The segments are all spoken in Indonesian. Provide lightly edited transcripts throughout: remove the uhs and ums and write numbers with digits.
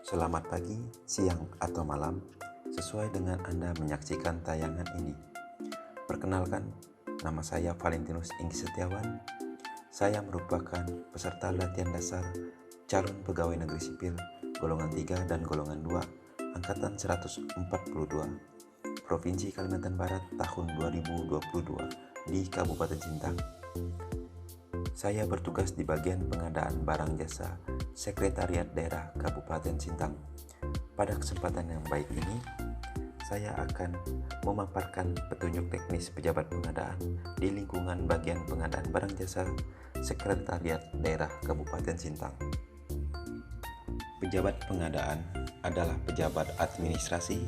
Selamat pagi, siang, atau malam, sesuai dengan Anda menyaksikan tayangan ini. Perkenalkan, nama saya Valentinus Inggi Setiawan. Saya merupakan peserta latihan dasar calon pegawai negeri sipil golongan 3 dan golongan 2 angkatan 142 Provinsi Kalimantan Barat tahun 2022 di Kabupaten Sintang. Saya bertugas di bagian pengadaan barang jasa Sekretariat Daerah Kabupaten Sintang. Pada kesempatan yang baik ini, saya akan memaparkan petunjuk teknis pejabat pengadaan di lingkungan bagian pengadaan barang jasa Sekretariat Daerah Kabupaten Sintang. Pejabat pengadaan adalah pejabat administrasi,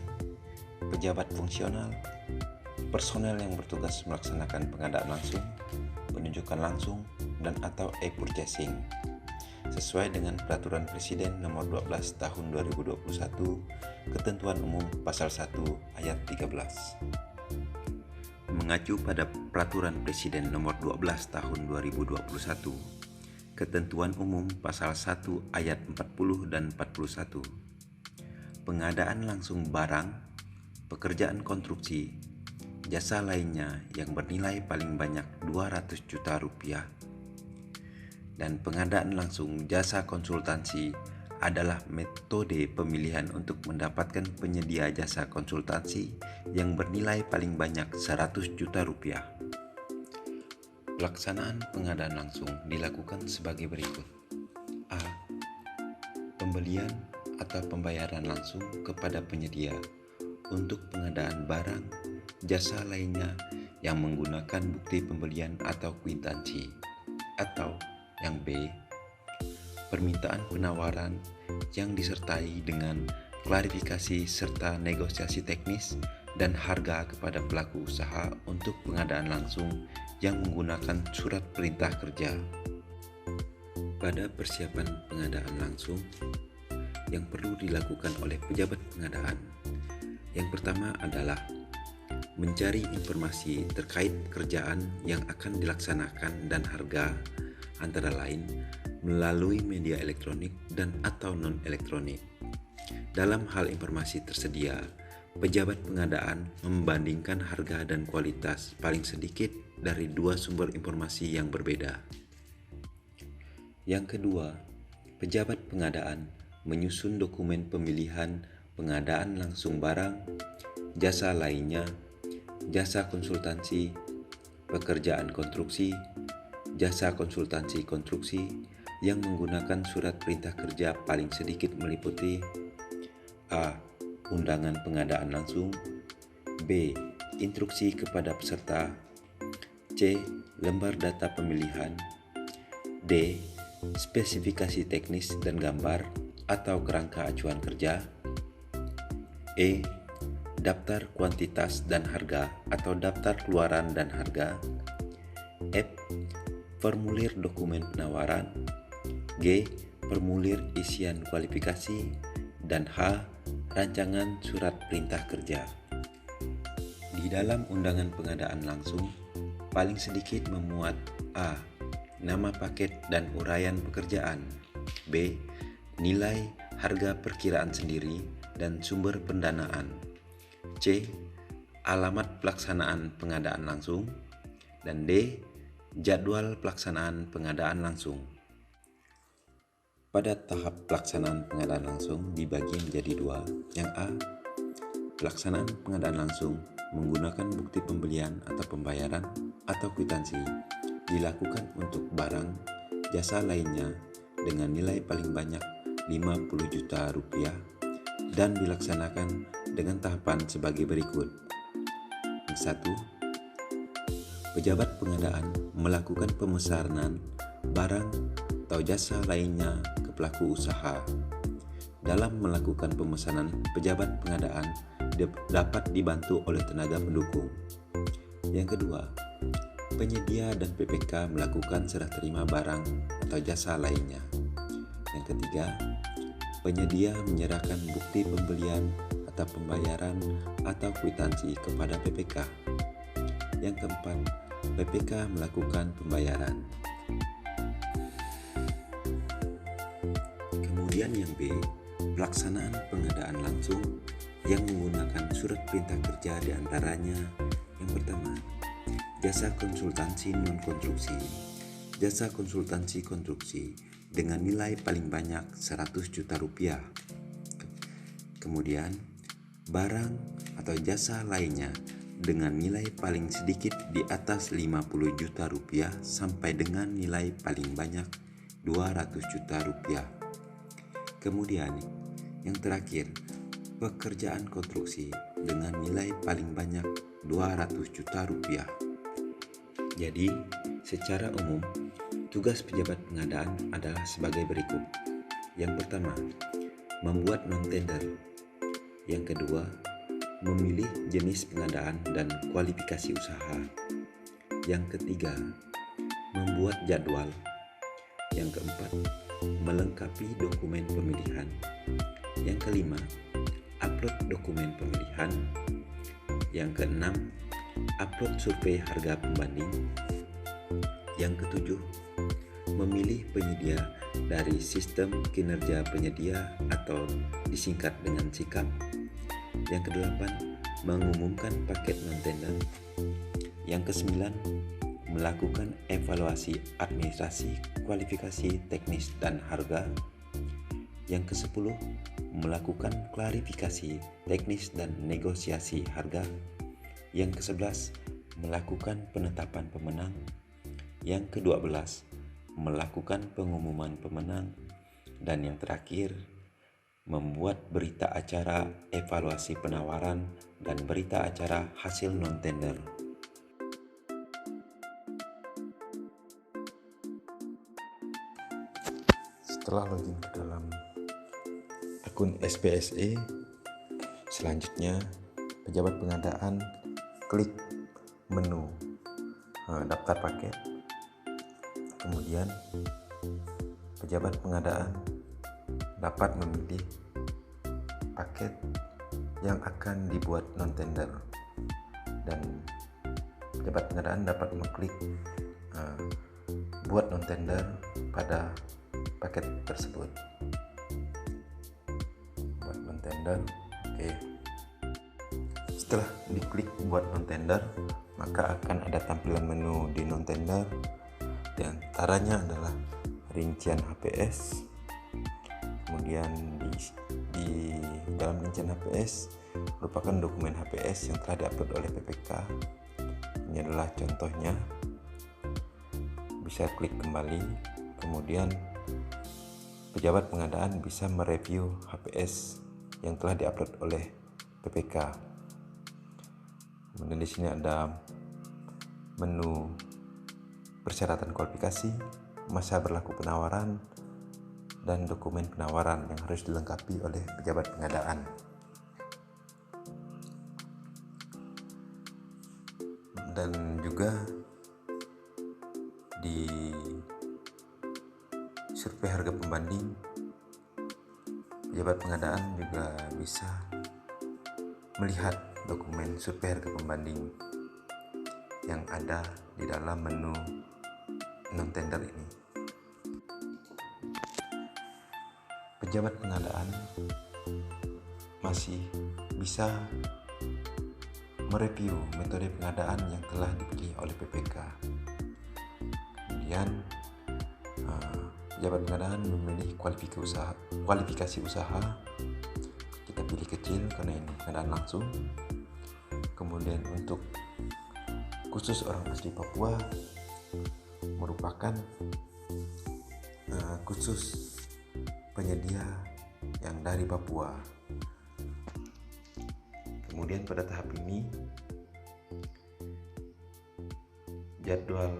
pejabat fungsional, personel yang bertugas melaksanakan pengadaan langsung, penunjukan langsung, dan atau e-purchasing sesuai dengan Peraturan Presiden Nomor 12 Tahun 2021, Ketentuan Umum Pasal 1 Ayat 13. Mengacu pada Peraturan Presiden Nomor 12 Tahun 2021, Ketentuan Umum Pasal 1 Ayat 40 dan 41, pengadaan langsung barang, pekerjaan konstruksi, jasa lainnya yang bernilai paling banyak 200 juta rupiah, dan pengadaan langsung jasa konsultansi adalah metode pemilihan untuk mendapatkan penyedia jasa konsultansi yang bernilai paling banyak 100 juta rupiah. Pelaksanaan pengadaan langsung dilakukan sebagai berikut. A. Pembelian atau pembayaran langsung kepada penyedia untuk pengadaan barang, jasa lainnya yang menggunakan bukti pembelian atau kwitansi. Atau yang B, permintaan penawaran yang disertai dengan klarifikasi serta negosiasi teknis dan harga kepada pelaku usaha untuk pengadaan langsung yang menggunakan surat perintah kerja. Pada persiapan pengadaan langsung yang perlu dilakukan oleh pejabat pengadaan, yang pertama adalah mencari informasi terkait pekerjaan yang akan dilaksanakan dan harga, antara lain melalui media elektronik dan atau non-elektronik. Dalam hal informasi tersedia, pejabat pengadaan membandingkan harga dan kualitas paling sedikit dari dua sumber informasi yang berbeda. Yang kedua, pejabat pengadaan menyusun dokumen pemilihan pengadaan langsung barang, jasa lainnya, jasa konsultansi, pekerjaan konstruksi, jasa konsultansi konstruksi yang menggunakan surat perintah kerja paling sedikit meliputi A. Undangan pengadaan langsung, B. Instruksi kepada peserta, C. Lembar data pemilihan, D. Spesifikasi teknis dan gambar atau kerangka acuan kerja, E. Daftar kuantitas dan harga atau daftar keluaran dan harga, F. Formulir dokumen penawaran, G. Formulir isian kualifikasi, dan H. Rancangan surat perintah kerja. Di dalam undangan pengadaan langsung, paling sedikit memuat A. Nama paket dan uraian pekerjaan, B. Nilai harga perkiraan sendiri dan sumber pendanaan, C. Alamat pelaksanaan pengadaan langsung, dan D. Jadwal pelaksanaan pengadaan langsung. Pada tahap pelaksanaan pengadaan langsung dibagi menjadi dua. Yang A, pelaksanaan pengadaan langsung menggunakan bukti pembelian atau pembayaran atau kwitansi dilakukan untuk barang, jasa lainnya dengan nilai paling banyak 50 juta rupiah dan dilaksanakan dengan tahapan sebagai berikut. Yang 1, pejabat pengadaan melakukan pemesanan barang atau jasa lainnya ke pelaku usaha. Dalam melakukan pemesanan, pejabat pengadaan dapat dibantu oleh tenaga pendukung. Yang kedua, penyedia dan PPK melakukan serah terima barang atau jasa lainnya. Yang ketiga, penyedia menyerahkan bukti pembelian atau pembayaran atau kwitansi kepada PPK. Yang keempat, PPK melakukan pembayaran. Kemudian yang B, Pelaksanaan pengadaan langsung yang menggunakan surat perintah kerja diantaranya yang pertama, jasa konsultansi non-konstruksi. Jasa konsultansi konstruksi dengan nilai paling banyak 100 juta rupiah. Kemudian, barang atau jasa lainnya dengan nilai paling sedikit di atas 50 juta rupiah sampai dengan nilai paling banyak 200 juta rupiah. Kemudian, yang terakhir, pekerjaan konstruksi dengan nilai paling banyak 200 juta rupiah. Jadi, secara umum, tugas pejabat pengadaan adalah sebagai berikut. Yang pertama, membuat non-tender. Yang kedua, memilih jenis pengadaan dan kualifikasi usaha. Yang ketiga, membuat jadwal. Yang keempat, melengkapi dokumen pemilihan. Yang kelima, upload dokumen pemilihan. Yang keenam, upload survei harga pembanding. Yang ketujuh, memilih penyedia dari sistem kinerja penyedia atau disingkat dengan SIKAP. Yang kedelapan, mengumumkan paket non-tender. Yang kesembilan, melakukan evaluasi administrasi, kualifikasi teknis dan harga. Yang kesepuluh, melakukan klarifikasi teknis dan negosiasi harga. Yang kesebelas, melakukan penetapan pemenang. Yang ke-12, melakukan pengumuman pemenang. Dan yang terakhir, membuat berita acara evaluasi penawaran dan berita acara hasil non-tender. Setelah login ke dalam akun SPSE, selanjutnya pejabat pengadaan klik menu daftar paket. Kemudian pejabat pengadaan dapat memilih paket yang akan dibuat non-tender, dan pejabat pengadaan dapat mengklik buat non-tender pada paket tersebut. Buat non-tender, oke. Setelah diklik buat non-tender, maka akan ada tampilan menu di non-tender. Di antaranya adalah rincian HPS. Kemudian di dalam rincian HPS merupakan dokumen HPS yang telah diupload oleh PPK. Ini adalah contohnya. Bisa klik kembali. Kemudian pejabat pengadaan bisa mereview HPS yang telah diupload oleh PPK. Kemudian di sini ada menu persyaratan kualifikasi, masa berlaku penawaran, dan dokumen penawaran yang harus dilengkapi oleh pejabat pengadaan. Dan juga di survei harga pembanding, pejabat pengadaan juga bisa melihat dokumen survei harga pembanding yang ada di dalam menu non-tender ini. Pejabat pengadaan masih bisa mereview metode pengadaan yang telah dipilih oleh PPK. Kemudian pejabat pengadaan memilih kualifikasi usaha. Kita pilih kecil karena ini pengadaan langsung. Kemudian untuk khusus orang asli Papua merupakan khusus penyedia yang dari Papua. Kemudian pada tahap ini jadwal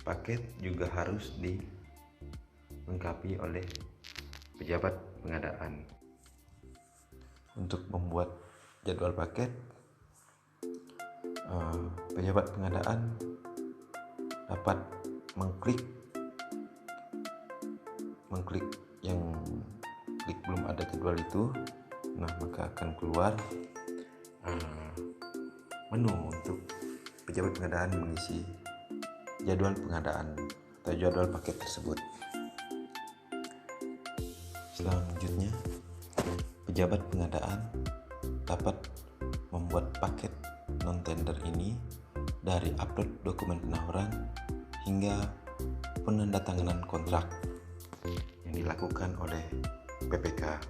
paket juga harus dilengkapi oleh pejabat pengadaan. Untuk membuat jadwal paket, pejabat pengadaan dapat mengklik yang klik belum ada jadwal itu. Nah, maka akan keluar menu untuk pejabat pengadaan mengisi jadwal pengadaan atau jadwal paket tersebut. Selanjutnya Pejabat pengadaan dapat membuat paket non-tender ini dari upload dokumen penawaran hingga penandatanganan kontrak yang dilakukan oleh PPK.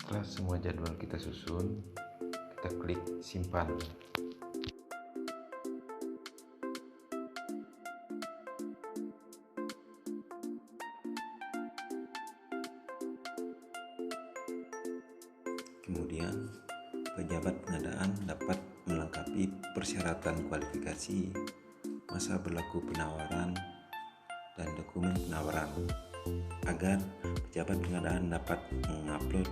Setelah semua jadwal kita susun, kita klik simpan. Kemudian, pejabat pengadaan dapat melengkapi persyaratan kualifikasi, masa berlaku penawaran, dan dokumen penawaran agar pejabat pengadaan dapat mengupload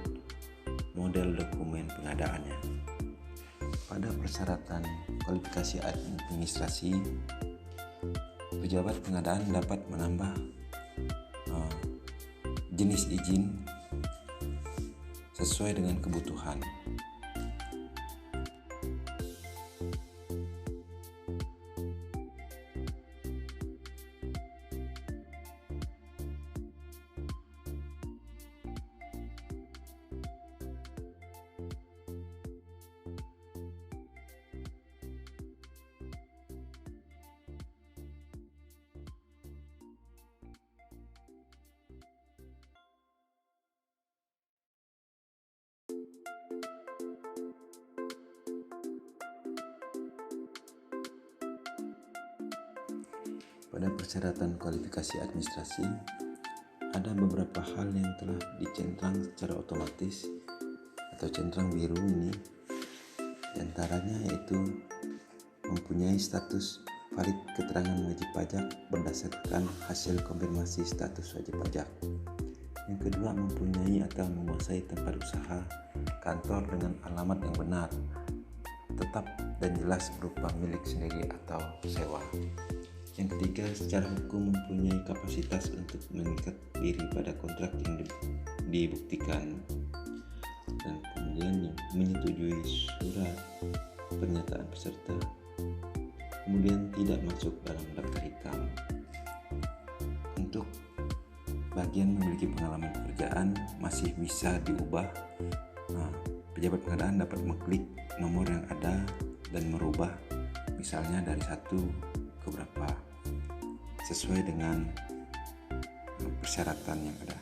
model dokumen pengadaannya. Pada persyaratan kualifikasi administrasi, pejabat pengadaan dapat menambah jenis izin sesuai dengan kebutuhan. Pada persyaratan kualifikasi administrasi, ada beberapa hal yang telah dicentang secara otomatis atau centang biru ini. Di antaranya yaitu mempunyai status valid keterangan wajib pajak berdasarkan hasil konfirmasi status wajib pajak. Yang kedua, mempunyai atau menguasai tempat usaha kantor dengan alamat yang benar, tetap dan jelas berupa milik sendiri atau sewa. Yang ketiga, secara hukum mempunyai kapasitas untuk mengikat diri pada kontrak yang dibuktikan, dan kemudian menyetujui surat pernyataan peserta, kemudian tidak masuk dalam daftar hitam. Untuk bagian memiliki pengalaman pekerjaan masih bisa diubah. Pejabat pengadaan dapat mengklik nomor yang ada dan merubah, misalnya dari 1 ke berapa, sesuai dengan persyaratan yang ada.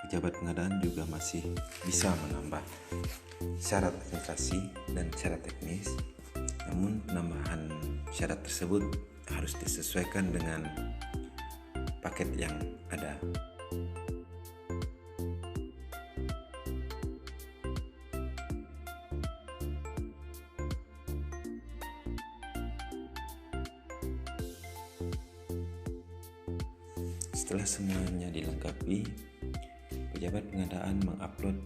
Pejabat pengadaan juga masih bisa menambah syarat administrasi dan syarat teknis, namun penambahan syarat tersebut harus disesuaikan dengan paket yang ada. Setelah semuanya dilengkapi, pejabat pengadaan mengupload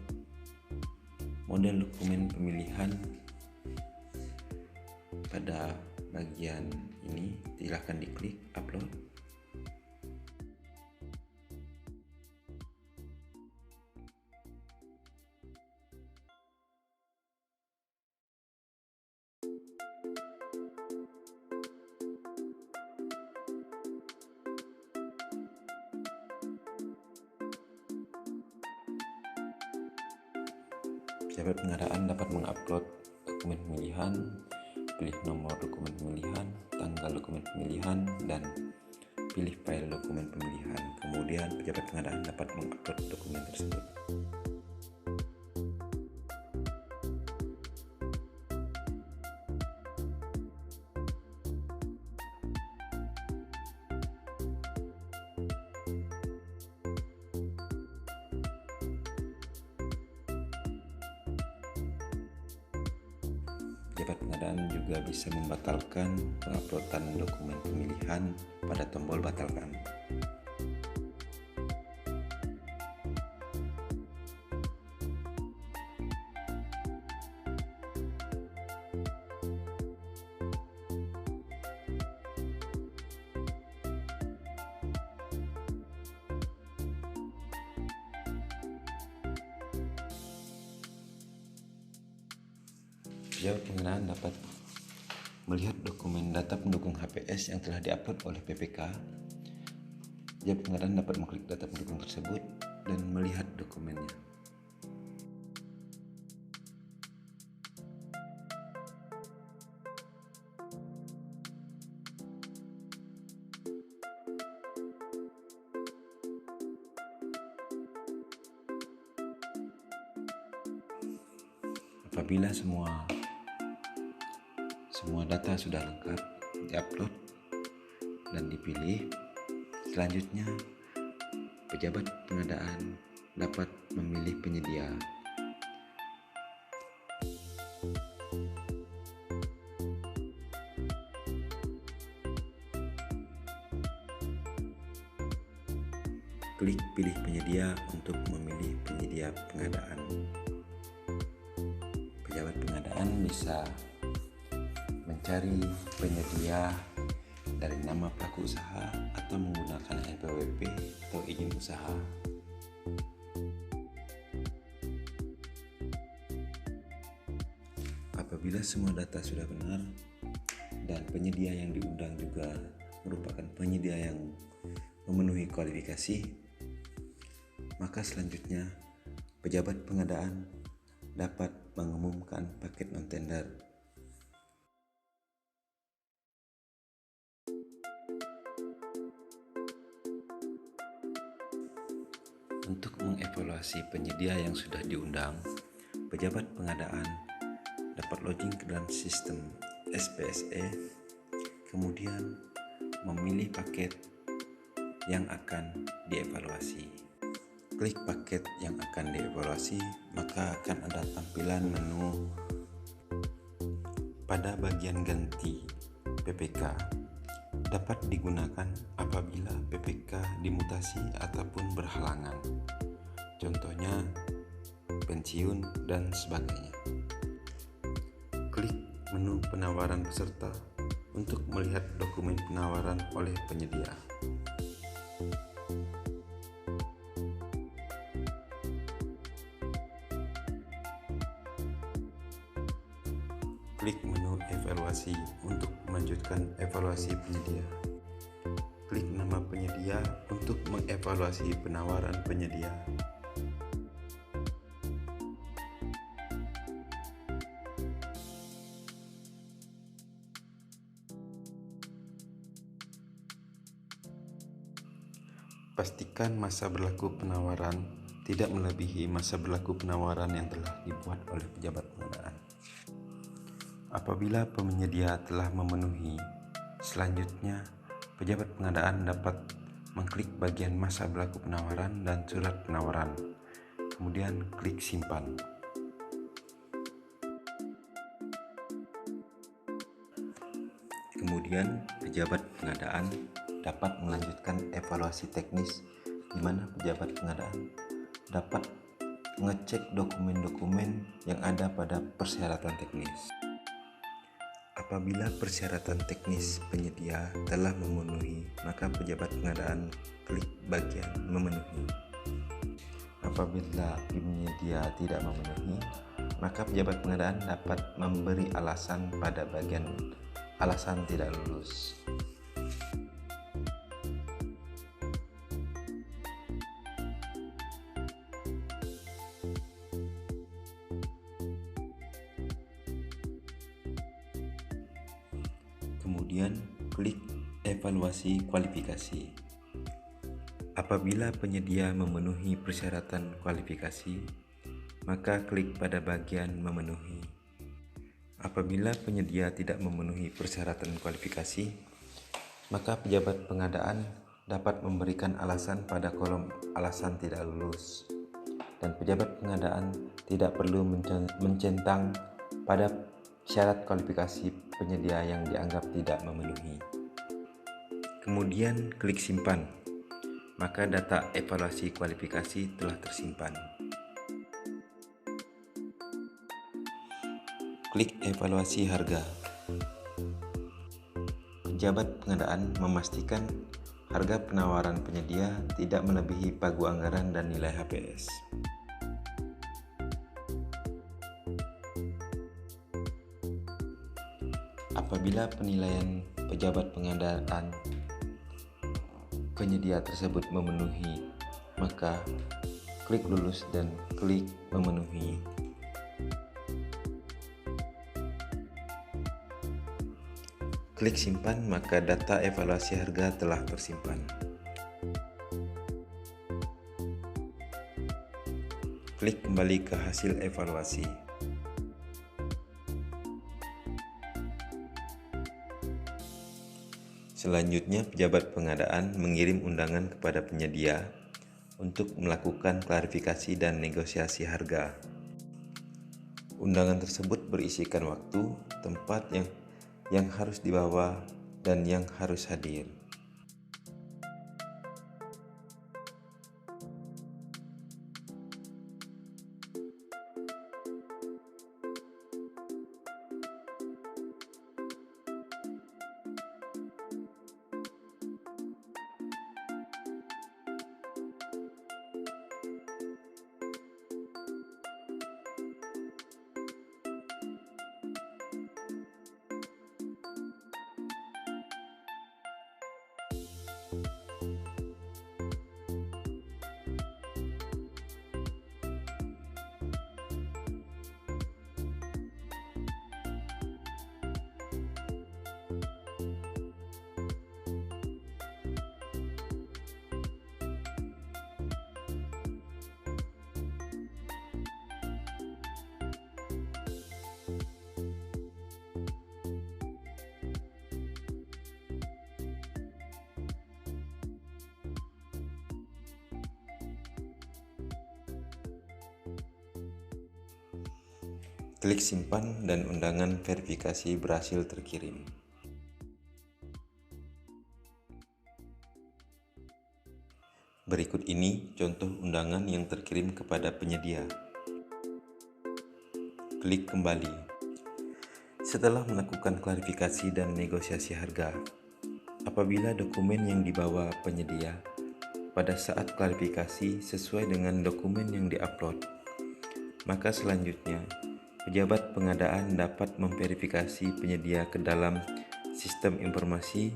model dokumen pemilihan. Pada bagian ini silahkan diklik upload. Pejabat pengadaan dapat mengupload dokumen pemilihan, pilih nomor dokumen pemilihan, tanggal dokumen pemilihan, dan pilih file dokumen pemilihan. Kemudian pejabat pengadaan dapat mengupload dokumen tersebut. Pejabat pengadaan juga bisa membatalkan penguploadan dokumen pemilihan pada tombol batalkan. Pejabat pengadaan dapat melihat dokumen data pendukung HPS yang telah diupload oleh PPK. Pejabat pengadaan dapat mengklik data pendukung tersebut dan melihat dokumennya. Apabila semua data sudah lengkap, diupload dan dipilih, selanjutnya pejabat pengadaan dapat memilih penyedia. Klik pilih penyedia untuk memilih penyedia pengadaan. Pejabat pengadaan bisa mencari penyedia dari nama pelaku usaha atau menggunakan NPWP atau izin usaha. Apabila semua data sudah benar dan penyedia yang diundang juga merupakan penyedia yang memenuhi kualifikasi, maka selanjutnya pejabat pengadaan dapat mengumumkan paket non-tender. Untuk mengevaluasi penyedia yang sudah diundang, pejabat pengadaan dapat login ke dalam sistem SPSE, kemudian memilih paket yang akan dievaluasi. Klik paket yang akan dievaluasi, maka akan ada tampilan menu pada bagian ganti PPK. Dapat digunakan apabila PPK dimutasi ataupun berhalangan, contohnya pensiun dan sebagainya. Klik menu penawaran peserta untuk melihat dokumen penawaran oleh penyedia. Klik menu evaluasi untuk melanjutkan evaluasi penyedia. Klik nama penyedia untuk mengevaluasi penawaran penyedia. Pastikan masa berlaku penawaran tidak melebihi masa berlaku penawaran yang telah dibuat oleh pejabat pengadaan. Apabila penyedia telah memenuhi, selanjutnya pejabat pengadaan dapat mengklik bagian masa berlaku penawaran dan surat penawaran, kemudian klik simpan. Kemudian pejabat pengadaan dapat melanjutkan evaluasi teknis, di mana pejabat pengadaan dapat mengecek dokumen-dokumen yang ada pada persyaratan teknis. Apabila persyaratan teknis penyedia telah memenuhi, maka pejabat pengadaan klik bagian memenuhi. Apabila penyedia tidak memenuhi, maka pejabat pengadaan dapat memberi alasan pada bagian alasan tidak lulus. Kemudian klik evaluasi kualifikasi. Apabila penyedia memenuhi persyaratan kualifikasi, maka klik pada bagian memenuhi. Apabila penyedia tidak memenuhi persyaratan kualifikasi, maka pejabat pengadaan dapat memberikan alasan pada kolom alasan tidak lulus, dan pejabat pengadaan tidak perlu mencentang pada syarat kualifikasi penyedia yang dianggap tidak memenuhi. Kemudian klik simpan, maka data evaluasi kualifikasi telah tersimpan. Klik evaluasi harga. Pejabat pengadaan memastikan harga penawaran penyedia tidak melebihi pagu anggaran dan nilai HPS. Apabila penilaian pejabat pengadaan penyedia tersebut memenuhi, maka klik lulus dan klik memenuhi. Klik simpan, maka data evaluasi harga telah tersimpan. Klik kembali ke hasil evaluasi. Selanjutnya, pejabat pengadaan mengirim undangan kepada penyedia untuk melakukan klarifikasi dan negosiasi harga. Undangan tersebut berisikan waktu, tempat yang harus dibawa, dan yang harus hadir. Klik simpan dan undangan verifikasi berhasil terkirim. Berikut ini contoh undangan yang terkirim kepada penyedia. Klik kembali. Setelah melakukan klarifikasi dan negosiasi harga, apabila dokumen yang dibawa penyedia pada saat klarifikasi sesuai dengan dokumen yang diupload, maka selanjutnya pejabat pengadaan dapat memverifikasi penyedia ke dalam sistem informasi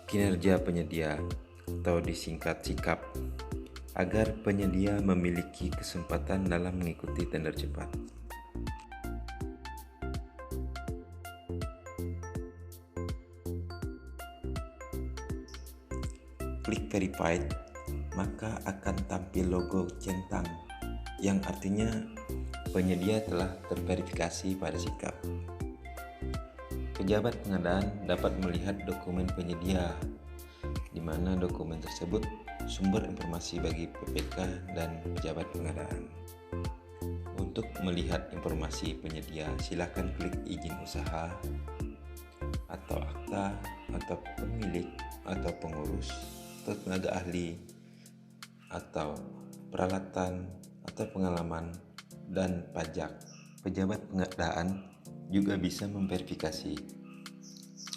kinerja penyedia atau disingkat SIKAP, agar penyedia memiliki kesempatan dalam mengikuti tender cepat. Klik verified, maka akan tampil logo centang yang artinya penyedia telah terverifikasi pada SIKAP. Pejabat pengadaan dapat melihat dokumen penyedia, di mana dokumen tersebut sumber informasi bagi PPK dan pejabat pengadaan. Untuk melihat informasi penyedia, silakan klik izin usaha, atau akta, atau pemilik, atau pengurus, atau tenaga ahli, atau peralatan, atau pengalaman, dan pajak. Pejabat pengadaan juga bisa memverifikasi,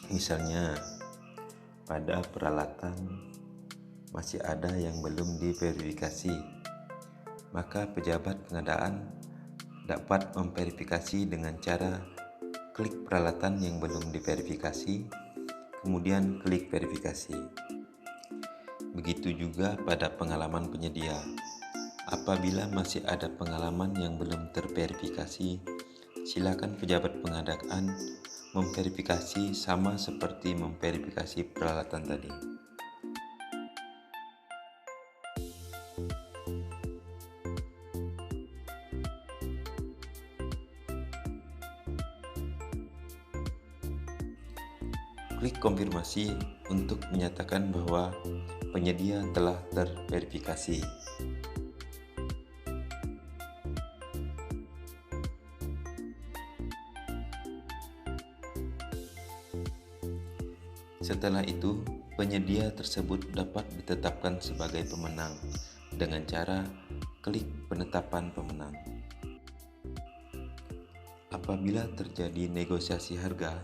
misalnya pada peralatan masih ada yang belum diverifikasi, maka pejabat pengadaan dapat memverifikasi dengan cara klik peralatan yang belum diverifikasi, kemudian klik verifikasi. Begitu juga pada pengalaman penyedia. Apabila masih ada pengalaman yang belum terverifikasi, silakan pejabat pengadaan Memverifikasi sama seperti memverifikasi peralatan tadi. Klik konfirmasi untuk menyatakan bahwa penyedia telah terverifikasi. Setelah itu, penyedia tersebut dapat ditetapkan sebagai pemenang dengan cara klik penetapan pemenang. Apabila terjadi negosiasi harga,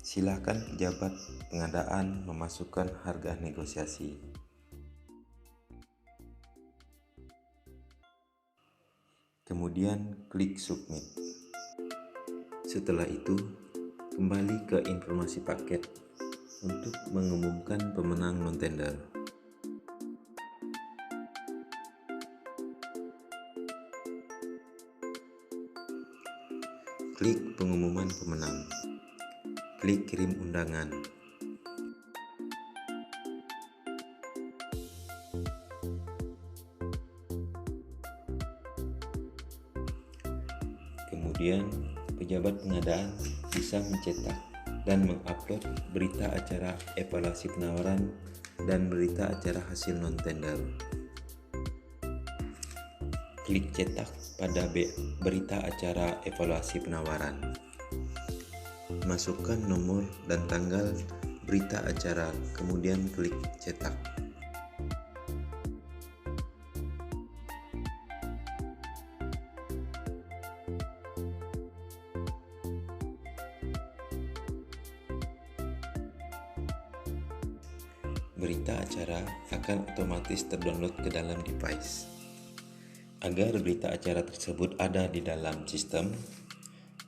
silakan pejabat pengadaan memasukkan harga negosiasi. Kemudian klik submit. Setelah itu, kembali ke informasi paket untuk mengumumkan pemenang non-tender. Klik pengumuman pemenang. Klik kirim undangan. Kemudian, pejabat pengadaan bisa mencetak dan mengupload berita acara evaluasi penawaran dan berita acara hasil non-tender. Klik cetak pada berita acara evaluasi penawaran. Masukkan nomor dan tanggal berita acara, kemudian klik cetak. Berita acara akan otomatis terdownload ke dalam device. Agar berita acara tersebut ada di dalam sistem,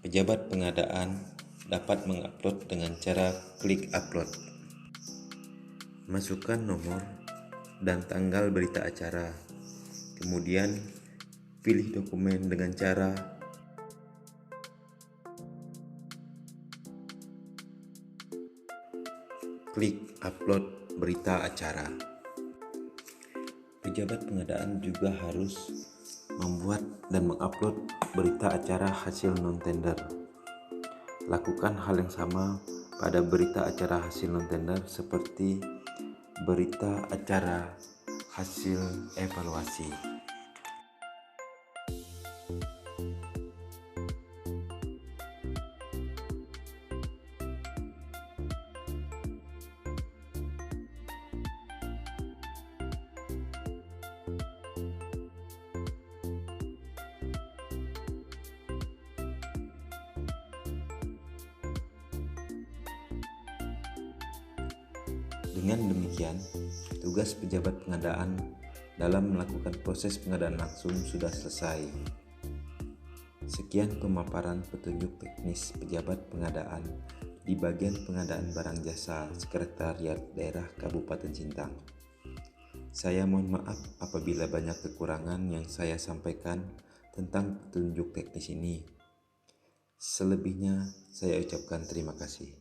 pejabat pengadaan dapat mengupload dengan cara klik upload. Masukkan nomor dan tanggal berita acara, kemudian pilih dokumen dengan cara klik upload berita acara. Pejabat pengadaan juga harus membuat dan mengupload berita acara hasil non-tender. Lakukan hal yang sama pada berita acara hasil non-tender seperti berita acara hasil evaluasi. Dengan demikian, tugas pejabat pengadaan dalam melakukan proses pengadaan langsung sudah selesai. Sekian pemaparan petunjuk teknis pejabat pengadaan di bagian pengadaan barang jasa Sekretariat Daerah Kabupaten Sintang. Saya mohon maaf apabila banyak kekurangan yang saya sampaikan tentang petunjuk teknis ini. Selebihnya saya ucapkan terima kasih.